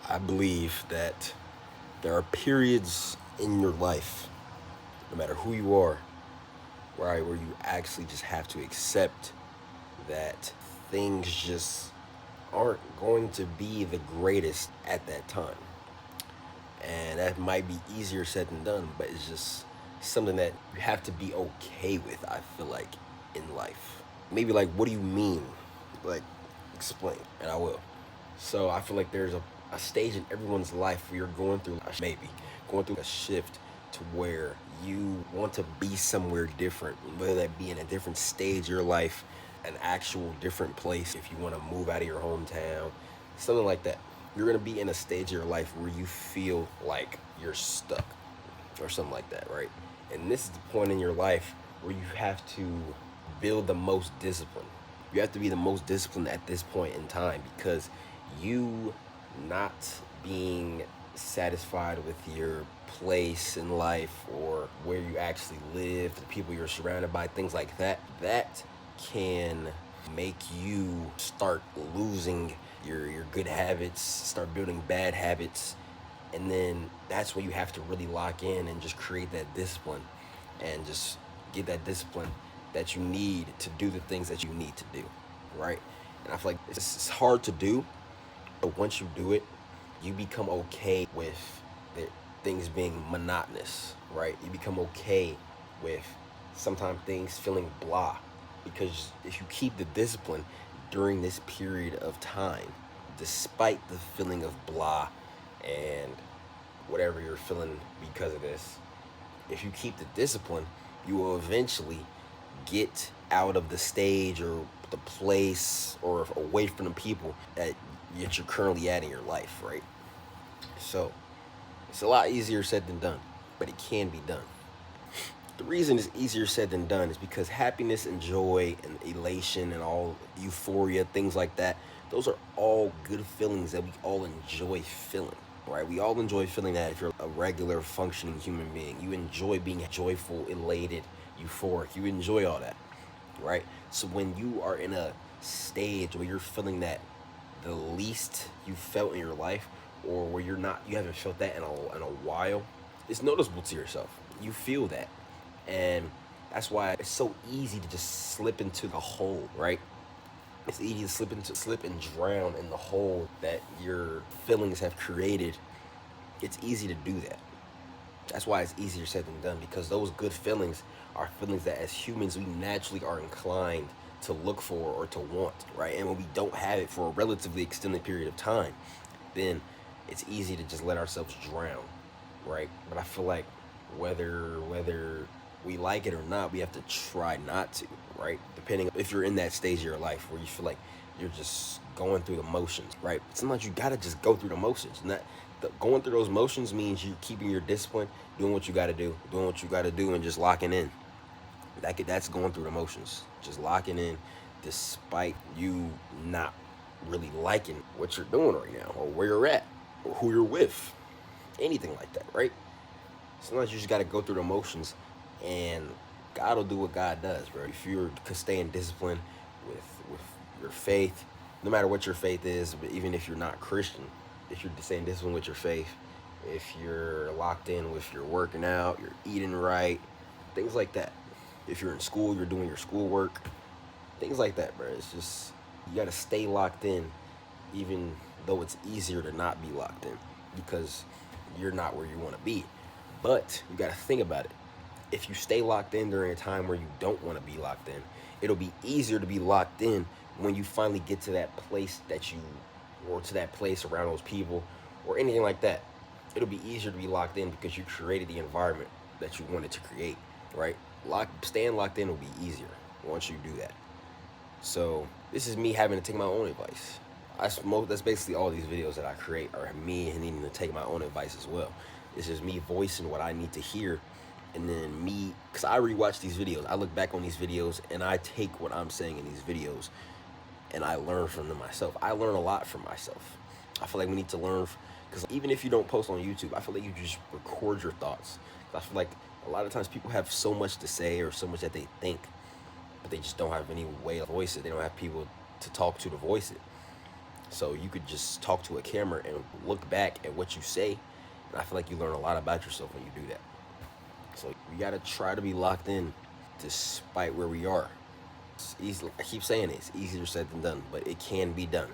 I believe that there are periods in your life, no matter who you are, where you actually just have to accept that things just aren't going to be the greatest at that time. And that might be easier said than done, but it's just something that you have to be okay with, I feel like, in life. Maybe like, what do you mean? Like, explain, and I will. So I feel like there's a stage in everyone's life where you're going through, maybe, going through a shift to where you want to be somewhere different, whether that be in a different stage of your life, an actual different place, if you want to move out of your hometown, something like that. You're going to be in a stage of your life where you feel like you're stuck or something like that, right? And this is the point in your life where you have to build the most discipline. You have to be the most disciplined at this point in time, because you not being satisfied with your place in life or where you actually live, the people you're surrounded by, things like that, that can make you start losing your good habits, start building bad habits, and then that's when you have to really lock in and just create that discipline and just get that discipline that you need to do the things that you need to do, right? And I feel like it's hard to do, but once you do it, you become okay with the things being monotonous, right? You become okay with sometimes things feeling blah, because if you keep the discipline during this period of time, despite the feeling of blah and whatever you're feeling because of this, if you keep the discipline, you will eventually get out of the stage or the place or away from the people that you're currently at in your life, right? So it's a lot easier said than done, but it can be done. The reason it's easier said than done is because happiness and joy and elation and all euphoria, things like that, those are all good feelings that we all enjoy feeling, right? We all enjoy feeling that if you're a regular functioning human being. You enjoy being joyful, elated, euphoric. You enjoy all that, right? So when you are in a stage where you're feeling that the least you felt in your life, or where you haven't felt that in a while, it's noticeable to yourself. You feel that. And that's why it's so easy to just slip into the hole, right? It's easy to slip and drown in the hole that your feelings have created. It's easy to do that. That's why it's easier said than done, because those good feelings are feelings that as humans we naturally are inclined to look for or to want, right? And when we don't have it for a relatively extended period of time, then it's easy to just let ourselves drown, right? But I feel like whether we like it or not, we have to try not to, right? Depending if you're in that stage of your life where you feel like you're just going through the motions, right? Sometimes you gotta just go through the motions, and going through those motions means you keeping your discipline, doing what you gotta do, and just locking in. That's going through the motions, just locking in, despite you not really liking what you're doing right now, or where you're at, or who you're with, anything like that, right? Sometimes you just got to go through the motions, and God will do what God does, bro. If you're staying disciplined with your faith, no matter what your faith is, but even if you're not Christian, if you're staying disciplined with your faith, if you're locked in with your working out, you're eating right, things like that. If you're in school, you're doing your schoolwork, things like that, bro. It's just you got to stay locked in, even though it's easier to not be locked in because you're not where you want to be. But you got to think about it. If you stay locked in during a time where you don't want to be locked in, it'll be easier to be locked in when you finally get to that place or to that place around those people or anything like that. It'll be easier to be locked in because you created the environment that you wanted to create, right? Staying locked in will be easier once you do that. So this is me having to take my own advice. That's basically all these videos that I create are me needing to take my own advice as well. It's just me voicing what I need to hear, and then because I rewatch these videos, I look back on these videos, and I take what I'm saying in these videos, and I learn from them myself. I learn a lot from myself. I feel like we need to learn, because even if you don't post on YouTube, I feel like you just record your thoughts. I feel like a lot of times people have so much to say or so much that they think, but they just don't have any way to voice it. They don't have people to talk to voice it. So you could just talk to a camera and look back at what you say, and I feel like you learn a lot about yourself when you do that. So we gotta try to be locked in, despite where we are. It's easy. I keep saying it, it's easier said than done, but it can be done.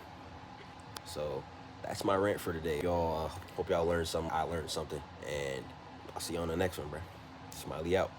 So that's my rant for today. Y'all, hope y'all learned something. I learned something, and I'll see you on the next one, bro. Smiley out.